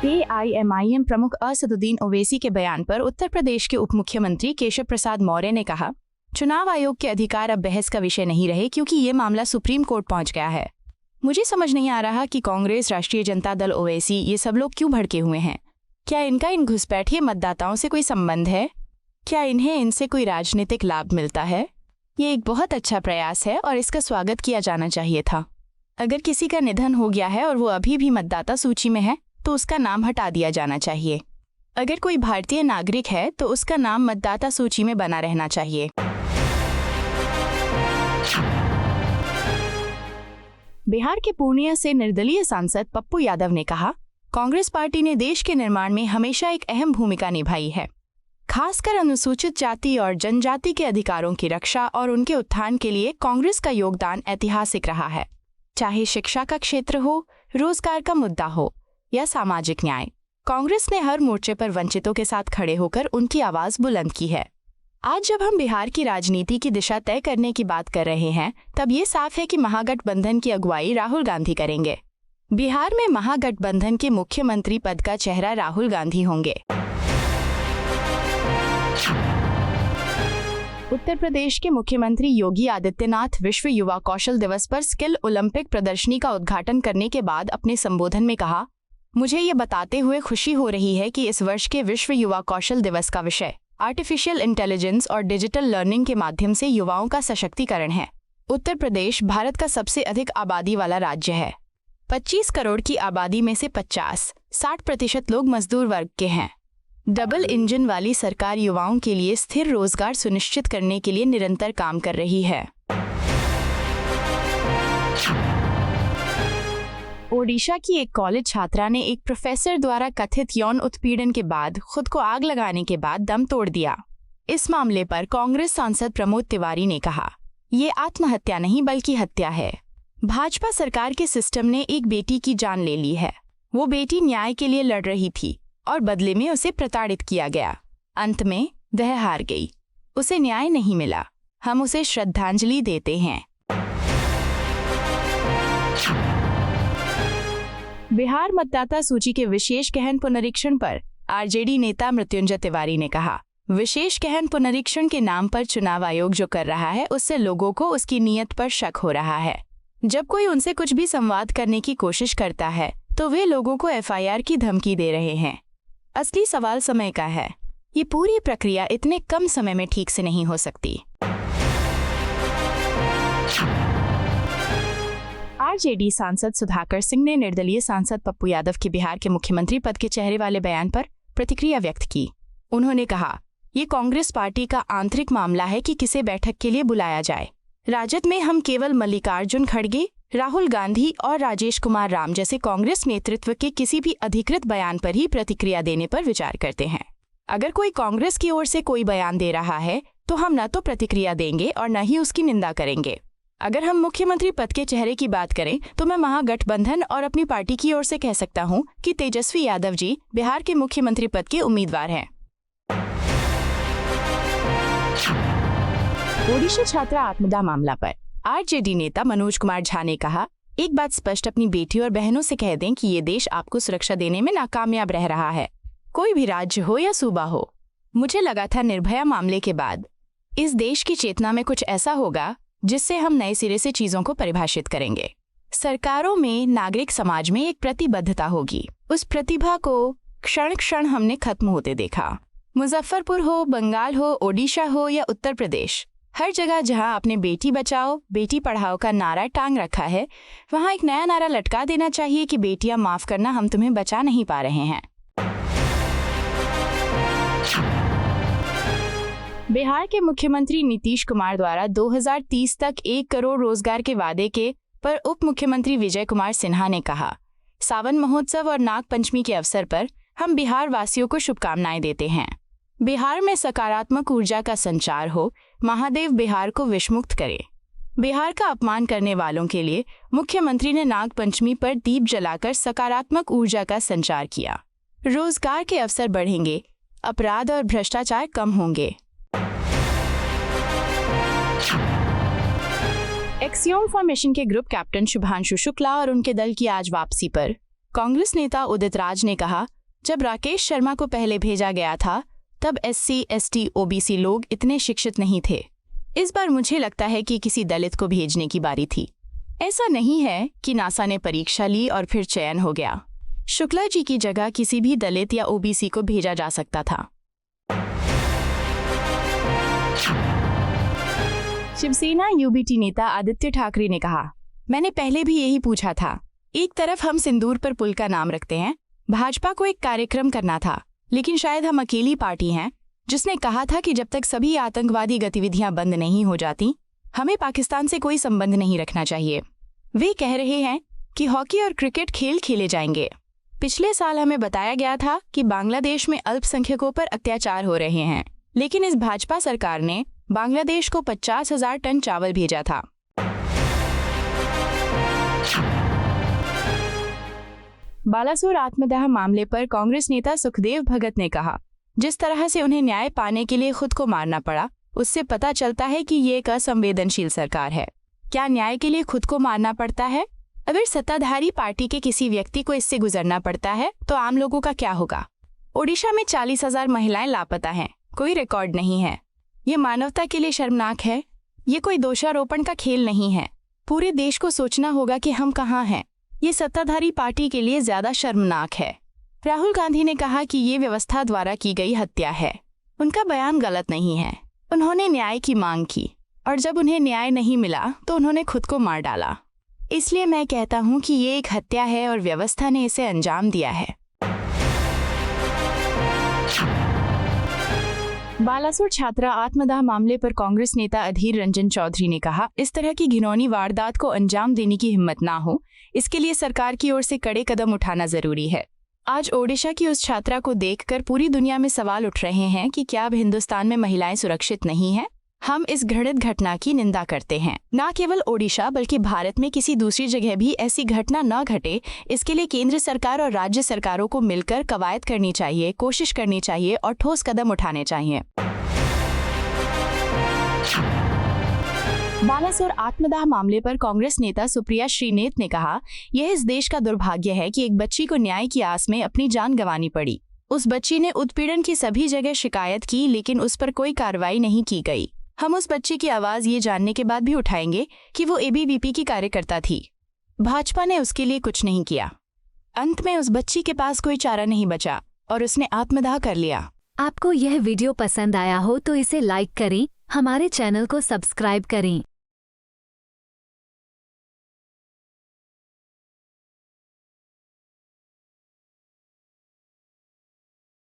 AIMIM प्रमुख असदुद्दीन ओवैसी के बयान पर उत्तर प्रदेश के उप मुख्यमंत्री केशव प्रसाद मौर्य ने कहा, चुनाव आयोग के अधिकार अब बहस का विषय नहीं रहे क्योंकि ये मामला सुप्रीम कोर्ट पहुंच गया है। मुझे समझ नहीं आ रहा कि कांग्रेस, राष्ट्रीय जनता दल, ओवैसी ये सब लोग क्यों भड़के हुए हैं। क्या इनका इन घुसपैठिए मतदाताओं से कोई संबंध है? क्या इन्हें इनसे कोई राजनीतिक लाभ मिलता है? ये एक बहुत अच्छा प्रयास है और इसका स्वागत किया जाना चाहिए था। अगर किसी का निधन हो गया है और वो अभी भी मतदाता सूची में है तो उसका नाम हटा दिया जाना चाहिए। अगर कोई भारतीय नागरिक है तो उसका नाम मतदाता सूची में बना रहना चाहिए। बिहार के पूर्णिया से निर्दलीय सांसद पप्पू यादव ने कहा, कांग्रेस पार्टी ने देश के निर्माण में हमेशा एक अहम भूमिका निभाई है। खासकर अनुसूचित जाति और जनजाति के अधिकारों की रक्षा और उनके उत्थान के लिए कांग्रेस का योगदान ऐतिहासिक रहा है। चाहे शिक्षा का क्षेत्र हो, रोजगार का मुद्दा हो या सामाजिक न्याय, कांग्रेस ने हर मोर्चे पर वंचितों के साथ खड़े होकर उनकी आवाज बुलंद की है। आज जब हम बिहार की राजनीति की दिशा तय करने की बात कर रहे हैं, तब ये साफ है कि महागठबंधन की अगुवाई राहुल गांधी करेंगे। बिहार में महागठबंधन के मुख्यमंत्री पद का चेहरा राहुल गांधी होंगे। उत्तर प्रदेश के मुख्यमंत्री योगी आदित्यनाथ विश्व युवा कौशल दिवस पर स्किल ओलंपिक प्रदर्शनी का उद्घाटन करने के बाद अपने संबोधन में कहा, मुझे ये बताते हुए खुशी हो रही है कि इस वर्ष के विश्व युवा कौशल दिवस का विषय आर्टिफिशियल इंटेलिजेंस और डिजिटल लर्निंग के माध्यम से युवाओं का सशक्तिकरण है। उत्तर प्रदेश भारत का सबसे अधिक आबादी वाला राज्य है। 25 करोड़ की आबादी में से 50-60% लोग मजदूर वर्ग के हैं। डबल इंजन वाली सरकार युवाओं के लिए स्थिर रोजगार सुनिश्चित करने के लिए निरंतर काम कर रही है। ओडिशा की एक कॉलेज छात्रा ने एक प्रोफेसर द्वारा कथित यौन उत्पीड़न के बाद खुद को आग लगाने के बाद दम तोड़ दिया। इस मामले पर कांग्रेस सांसद प्रमोद तिवारी ने कहा, ये आत्महत्या नहीं बल्कि हत्या है। भाजपा सरकार के सिस्टम ने एक बेटी की जान ले ली है। वो बेटी न्याय के लिए लड़ रही थी और बदले में उसे प्रताड़ित किया गया। अंत में वह हार गई। उसे न्याय नहीं मिला। हम उसे श्रद्धांजलि देते हैं। बिहार मतदाता सूची के विशेष गहन पुनरीक्षण पर आरजेडी नेता मृत्युंजय तिवारी ने कहा, विशेष गहन पुनरीक्षण के नाम पर चुनाव आयोग जो कर रहा है उससे लोगों को उसकी नीयत पर शक हो रहा है। जब कोई उनसे कुछ भी संवाद करने की कोशिश करता है तो वे लोगों को FIR की धमकी दे रहे हैं। असली सवाल समय का है। ये पूरी प्रक्रिया इतने कम समय में ठीक से नहीं हो सकती। आरजेडी सांसद सुधाकर सिंह ने निर्दलीय सांसद पप्पू यादव के बिहार के मुख्यमंत्री पद के चेहरे वाले बयान पर प्रतिक्रिया व्यक्त की। उन्होंने कहा, ये कांग्रेस पार्टी का आंतरिक मामला है कि किसे बैठक के लिए बुलाया जाए। राजद में हम केवल मल्लिकार्जुन खड़गे, राहुल गांधी और राजेश कुमार राम जैसे कांग्रेस नेतृत्व के किसी भी अधिकृत बयान पर ही प्रतिक्रिया देने पर विचार करते हैं। अगर कोई कांग्रेस की ओर से कोई बयान दे रहा है तो हम न तो प्रतिक्रिया देंगे और न ही उसकी निंदा करेंगे। अगर हम मुख्यमंत्री पद के चेहरे की बात करें तो मैं महागठबंधन और अपनी पार्टी की ओर से कह सकता हूं कि तेजस्वी यादव जी बिहार के मुख्यमंत्री पद के उम्मीदवार हैं। ओडिशा छात्रा आत्मदाह मामला पर आरजेडी नेता मनोज कुमार झा ने कहा, एक बात स्पष्ट अपनी बेटी और बहनों से कह दें कि ये देश आपको सुरक्षा देने में नाकामयाब रह रहा है, कोई भी राज्य हो या सूबा हो। मुझे लगा था निर्भया मामले के बाद इस देश की चेतना में कुछ ऐसा होगा जिससे हम नए सिरे से चीजों को परिभाषित करेंगे। सरकारों में, नागरिक समाज में एक प्रतिबद्धता होगी। उस प्रतिभा को क्षण क्षण हमने खत्म होते देखा। मुजफ्फरपुर हो, बंगाल हो, ओडिशा हो या उत्तर प्रदेश, हर जगह जहां आपने बेटी बचाओ बेटी पढ़ाओ का नारा टांग रखा है, वहां एक नया नारा लटका देना चाहिए कि बेटियां माफ करना, हम तुम्हें बचा नहीं पा रहे हैं। बिहार के मुख्यमंत्री नीतीश कुमार द्वारा 2030 तक 1 करोड़ रोजगार के वादे के पर उप मुख्यमंत्री विजय कुमार सिन्हा ने कहा, सावन महोत्सव और नाग पंचमी के अवसर पर हम बिहार वासियों को शुभकामनाएं देते हैं। बिहार में सकारात्मक ऊर्जा का संचार हो, महादेव बिहार को विषमुक्त करे। बिहार का अपमान करने वालों के लिए मुख्यमंत्री ने नाग पंचमी पर दीप जलाकर सकारात्मक ऊर्जा का संचार किया। रोजगार के अवसर बढ़ेंगे, अपराध और भ्रष्टाचार कम होंगे। एक्सियोम फॉर्मेशन के ग्रुप कैप्टन शुभांशु शुक्ला और उनके दल की आज वापसी पर कांग्रेस नेता उदित राज ने कहा, जब राकेश शर्मा को पहले भेजा गया था तब SC, ST, OBC लोग इतने शिक्षित नहीं थे। इस बार मुझे लगता है कि किसी दलित को भेजने की बारी थी। ऐसा नहीं है कि नासा ने परीक्षा ली और फिर चयन हो गया। शुक्ला जी की जगह किसी भी दलित या OBC को भेजा जा सकता था। शिवसेना UBT नेता आदित्य ठाकरे ने कहा, मैंने पहले भी यही पूछा था। एक तरफ हम सिंदूर पर पुल का नाम रखते हैं, भाजपा को एक कार्यक्रम करना था, लेकिन शायद हम अकेली पार्टी हैं जिसने कहा था कि जब तक सभी आतंकवादी गतिविधियां बंद नहीं हो जाती, हमें पाकिस्तान से कोई संबंध नहीं रखना चाहिए। वे कह रहे हैं कि हॉकी और क्रिकेट खेल खेले जाएंगे। पिछले साल हमें बताया गया था कि बांग्लादेश में अल्पसंख्यकों पर अत्याचार हो रहे हैं, लेकिन इस भाजपा सरकार ने बांग्लादेश को 50,000 टन चावल भेजा था। बालासोर आत्मदाह मामले पर कांग्रेस नेता सुखदेव भगत ने कहा, जिस तरह से उन्हें न्याय पाने के लिए खुद को मारना पड़ा, उससे पता चलता है कि ये एक असंवेदनशील सरकार है। क्या न्याय के लिए खुद को मारना पड़ता है? अगर सत्ताधारी पार्टी के किसी व्यक्ति को इससे गुजरना पड़ता है तो आम लोगों का क्या होगा? ओडिशा में 40,000 महिलाएं लापता हैं, कोई रिकॉर्ड नहीं है। ये मानवता के लिए शर्मनाक है। ये कोई दोषारोपण का खेल नहीं है। पूरे देश को सोचना होगा कि हम कहाँ हैं। ये सत्ताधारी पार्टी के लिए ज्यादा शर्मनाक है। राहुल गांधी ने कहा कि ये व्यवस्था द्वारा की गई हत्या है। उनका बयान गलत नहीं है। उन्होंने न्याय की मांग की और जब उन्हें न्याय नहीं मिला तो उन्होंने खुद को मार डाला। इसलिए मैं कहता हूं कि ये एक हत्या है और व्यवस्था ने इसे अंजाम दिया है। बालासोर छात्रा आत्मदाह मामले पर कांग्रेस नेता अधीर रंजन चौधरी ने कहा, इस तरह की घिनौनी वारदात को अंजाम देने की हिम्मत ना हो, इसके लिए सरकार की ओर से कड़े कदम उठाना जरूरी है। आज ओडिशा की उस छात्रा को देखकर पूरी दुनिया में सवाल उठ रहे हैं कि क्या अब हिंदुस्तान में महिलाएं सुरक्षित नहीं हैं? हम इस घृणित घटना की निंदा करते हैं। न केवल ओडिशा बल्कि भारत में किसी दूसरी जगह भी ऐसी घटना न घटे, इसके लिए केंद्र सरकार और राज्य सरकारों को मिलकर कवायद करनी चाहिए, कोशिश करनी चाहिए और ठोस कदम उठाने चाहिए। बालासोर आत्मदाह मामले पर कांग्रेस नेता सुप्रिया श्रीनेत ने कहा, यह इस देश का दुर्भाग्य है कि एक बच्ची को न्याय की आस में अपनी जान गंवानी पड़ी। उस बच्ची ने उत्पीड़न की सभी जगह शिकायत की, लेकिन उस पर कोई कार्रवाई नहीं की गई। हम उस बच्ची की आवाज ये जानने के बाद भी उठाएंगे कि वो ABVP की कार्यकर्ता थी। भाजपा ने उसके लिए कुछ नहीं किया। अंत में उस बच्ची के पास कोई चारा नहीं बचा और उसने आत्मदाह कर लिया। आपको यह वीडियो पसंद आया हो तो इसे लाइक करें, हमारे चैनल को सब्सक्राइब करें।